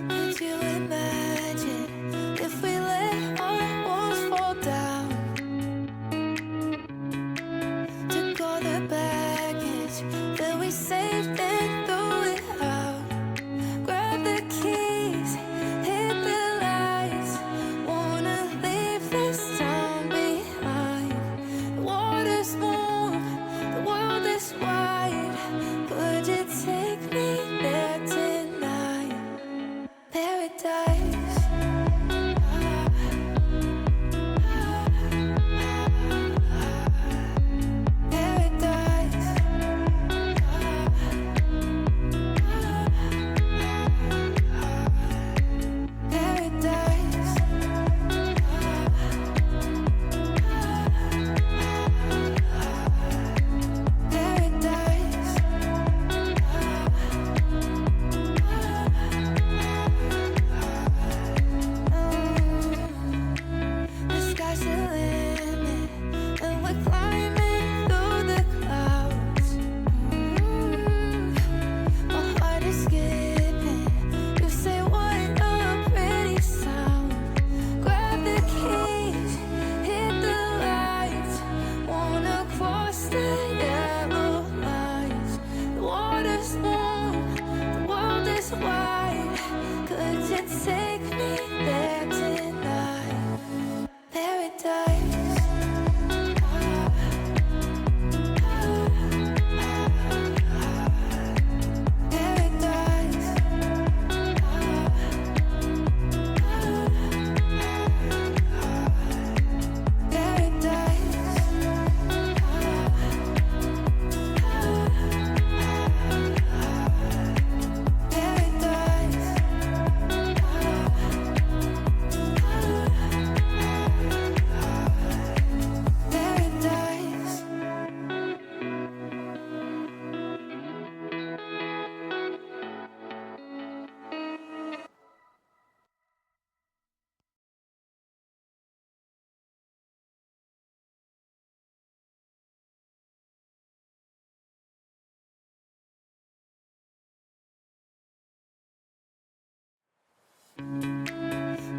Could you imagine if we let our walls fall down? Took all the baggage that we saved and threw it out. Grab the keys, hit the lights. Wanna leave this town behind. The water's warm, the world is wide. Could you take me there tonight? Paradise. Take me there tonight. Paradise.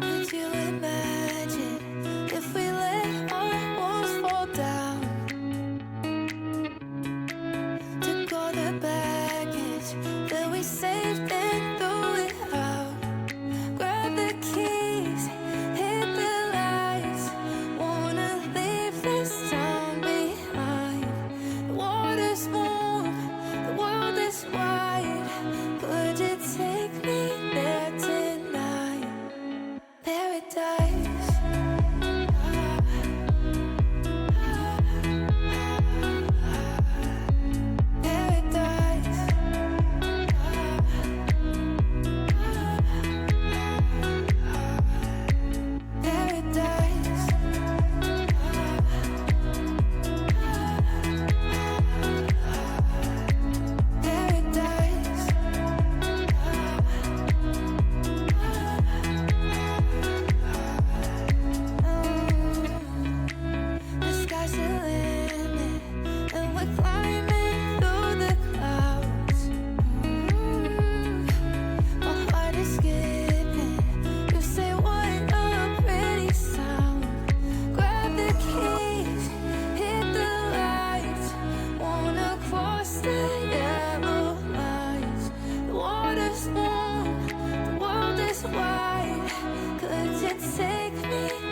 Could you imagine if we let our walls fall down? Took all the baggage that we saved and threw it out. Grab the keys, hit the lights. Wanna leave this town behind. The water's warm, the world is wide. Could you take me there tonight? Paradise. Take me